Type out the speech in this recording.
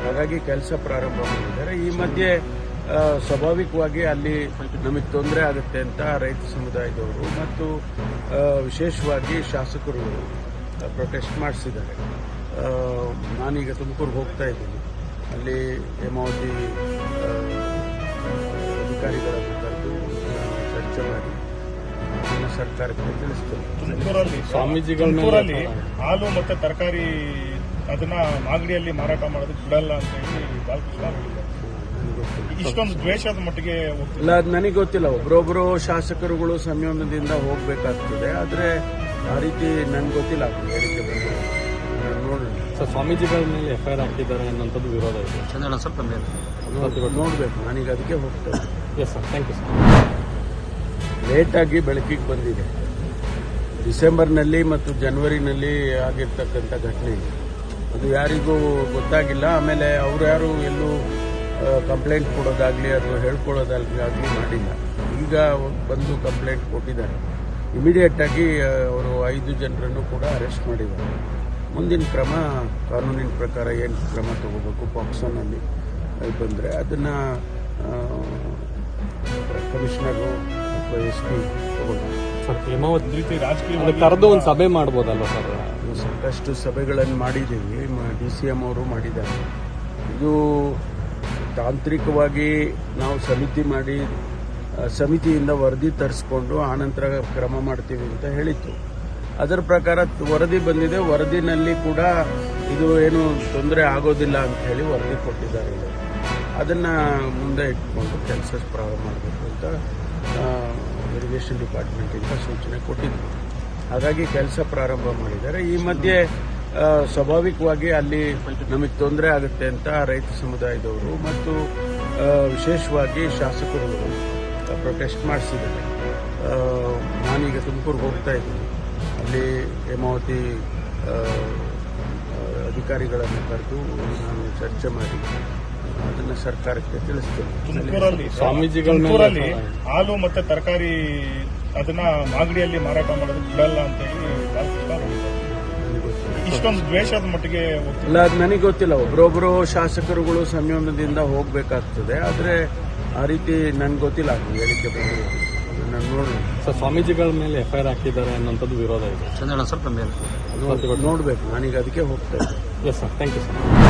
ಹಾಗಾಗಿ ಕೆಲಸ ಪ್ರಾರಂಭ ಮಾಡಿದ್ದಾರೆ. ಈ ಮಧ್ಯೆ ಸ್ವಾಭಾವಿಕವಾಗಿ ಅಲ್ಲಿ ನಮಗೆ ತೊಂದರೆ ಆಗುತ್ತೆ ಅಂತ ರೈತ ಸಮುದಾಯದವರು ಮತ್ತು ವಿಶೇಷವಾಗಿ ಶಾಸಕರು ಪ್ರೊಟೆಸ್ಟ್ ಮಾಡಿಸಿದ್ದಾರೆ. ನಾನೀಗ ತುಮಕೂರಿಗೆ ಹೋಗ್ತಾ ಇದ್ದೀನಿ. ಅಲ್ಲಿ ಹೇಮಾವತಿ ಅಧಿಕಾರಿಗಳನ್ನು ಕರೆದು ಚರ್ಚೆ ಮಾಡಿ ಸರ್ಕಾರಕ್ಕೆ ತಿಳಿಸ್ತೇವೆ. ತುಮಕೂರಲ್ಲಿ ಹಾಲು ಮತ್ತೆ ತರಕಾರಿ ಅದನ್ನ ಮಾಗಡಿಯಲ್ಲಿ ಮಾರಾಟ ಮಾಡೋದಕ್ಕೆ ಬಿಡಲ್ಲ ಅಂತ ಹೇಳಿ ಬಾಲಕೃಷ್ಣ ಹೇಳಿದ್ದಾರೆ. ಇಷ್ಟೊಂದು ದ್ವೇಷದ ಮಟ್ಟಿಗೆ ಇಲ್ಲ, ಅದು ನನಗೆ ಗೊತ್ತಿಲ್ಲ. ಒಬ್ಬರೊಬ್ಬರು ಶಾಸಕರುಗಳು ಸಂಯಮದಿಂದ ಹೋಗಬೇಕಾಗ್ತದೆ. ಆದರೆ ಆ ರೀತಿ ನನಗೆ ಗೊತ್ತಿಲ್ಲ. ಹೇಳಿಕೆ ಬಂದು ನೋಡೋಣ. ಸರ್, ಸ್ವಾಮೀಜಿಗಳ ಮೇಲೆ ಎಫ್ಐಆರ್ ಹಾಕಿದ್ದಾರೆ ಅನ್ನೋಂಥದ್ದು ವಿರೋಧ ಇದೆ. ಸ್ವಲ್ಪ ಮೇಲೆ ನೋಡಬೇಕು. ನಾನೀಗ ಅದಕ್ಕೆ ಹೋಗ್ತೇನೆ. Yes sir, thank you sir. ಲೇಟಾಗಿ ಬೆಳಕಿಗೆ ಬಂದಿದೆ. ಡಿಸೆಂಬರ್ನಲ್ಲಿ ಮತ್ತು ಜನವರಿನಲ್ಲಿ ಆಗಿರ್ತಕ್ಕಂಥ ಘಟನೆ ಇದೆ. ಅದು ಯಾರಿಗೂ ಗೊತ್ತಾಗಿಲ್ಲ. ಆಮೇಲೆ ಅವರು ಯಾರು ಎಲ್ಲೂ ಕಂಪ್ಲೇಂಟ್ ಕೊಡೋದಾಗಲಿ ಅಥವಾ ಹೇಳ್ಕೊಳ್ಳೋದಾಗಲಿ ಮಾಡಿಲ್ಲ. ಈಗ ಬಂದು ಕಂಪ್ಲೇಂಟ್ ಕೊಟ್ಟಿದ್ದಾರೆ. ಇಮಿಡಿಯೇಟಾಗಿ ಅವರು 5 ಜನರನ್ನು ಕೂಡ ಅರೆಸ್ಟ್ ಮಾಡಿದ್ದಾರೆ. ಮುಂದಿನ ಕ್ರಮ ಕಾನೂನಿನ ಪ್ರಕಾರ ಏನು ಕ್ರಮ ತಗೋಬೇಕು, ಪಾಕ್ಸೋನಲ್ಲಿ ಬಂದರೆ ಅದನ್ನು ಕಮಿಷನರು ಅಥವಾ SP ತಗೊಳ್ತಾರೆ. ಸರ್, ಹೇಮಾವತಿ ರೀತಿ ರಾಜಕೀಯ ಕರೆದು ಒಂದು ಸಭೆ ಮಾಡ್ಬೋದಲ್ವ ಸರ್? ಸಾಕಷ್ಟು ಸಭೆಗಳನ್ನು ಮಾಡಿದ್ದೀವಿ. DCM ಅವರು ಮಾಡಿದ್ದಾರೆ. ಇದು ತಾಂತ್ರಿಕವಾಗಿ ನಾವು ಸಮಿತಿ ಮಾಡಿ ಸಮಿತಿಯಿಂದ ವರದಿ ತರಿಸ್ಕೊಂಡು ಆನಂತರ ಕ್ರಮ ಮಾಡ್ತೀವಿ ಅಂತ ಹೇಳಿತ್ತು. ಅದರ ಪ್ರಕಾರ ವರದಿ ಬಂದಿದೆ. ವರದಿನಲ್ಲಿ ಕೂಡ ಇದು ಏನು ತೊಂದರೆ ಆಗೋದಿಲ್ಲ ಅಂತ ಹೇಳಿ ವರದಿ ಕೊಟ್ಟಿದ್ದಾರೆ. ಅದನ್ನು ಮುಂದೆ ಇಟ್ಕೊಂಡು ಕೆಲಸ ಪ್ರಾರಂಭ ಮಾಡಬೇಕು ಅಂತ ಇರಿಗೇಷನ್ ಡಿಪಾರ್ಟ್ಮೆಂಟಿಂದ ಸೂಚನೆ ಕೊಟ್ಟಿದ್ದರು. ಹಾಗಾಗಿ ಕೆಲಸ ಪ್ರಾರಂಭ ಮಾಡಿದ್ದಾರೆ. ಈ ಮಧ್ಯೆ ಸ್ವಾಭಾವಿಕವಾಗಿ ಅಲ್ಲಿ ನಮಗೆ ತೊಂದರೆ ಆಗುತ್ತೆ ಅಂತ ರೈತ ಸಮುದಾಯದವರು ಮತ್ತು ವಿಶೇಷವಾಗಿ ಶಾಸಕರು ಪ್ರೊಟೆಸ್ಟ್ ಮಾಡಿಸಿದ್ದಾರೆ. ನಾನೀಗ ತುಮಕೂರಿಗೆ ಹೋಗ್ತಾ ಇದ್ದೀನಿ. ಅಲ್ಲಿ ಹೇಮಾವತಿ ಅಧಿಕಾರಿಗಳನ್ನು ಕರೆದು ನಾನು ಚರ್ಚೆ ಮಾಡಿ ಅದನ್ನು ಸರ್ಕಾರಕ್ಕೆ ತಿಳಿಸ್ತೇನೆ. ತುಮಕೂರಲ್ಲಿ ಹಾಲು ಮತ್ತೆ ತರಕಾರಿ ಅದನ್ನ ಮಾಗಡಿಯಲ್ಲಿ ಮಾರಾಟ ಮಾಡೋದಕ್ಕೆ ಬಿಡಲ್ಲ ಅಂತ ಹೇಳಿ ಬಾಲಕೃಷ್ಣ ಹೇಳಿದ್ದಾರೆ. ಇಷ್ಟೊಂದು ದ್ವೇಷದ ಮಟ್ಟಿಗೆ ಇಲ್ಲ, ಅದು ನನಗೆ ಗೊತ್ತಿಲ್ಲ. ಒಬ್ಬರೊಬ್ಬರು ಶಾಸಕರುಗಳು ಸಂಯಮದಿಂದ ಹೋಗಬೇಕಾಗ್ತದೆ. ಆದರೆ ಆ ರೀತಿ ನನಗೆ ಗೊತ್ತಿಲ್ಲ. ಹೇಳಿಕೆ ಬಂದು ನಾನು ನೋಡೋಣ. ಸರ್, ಸ್ವಾಮೀಜಿಗಳ ಮೇಲೆ ಎಫ್ಐಆರ್ ಹಾಕಿದ್ದಾರೆ ಅನ್ನೋಂಥದ್ದು ವಿರೋಧ ಇದೆ. ಸ್ವಲ್ಪ ಮೇಲೆ ನೋಡಬೇಕು. ನಾನೀಗ ಅದಕ್ಕೆ ಹೋಗ್ತಾ ಇದ್ದೀನಿ. Yes sir, thank you sir.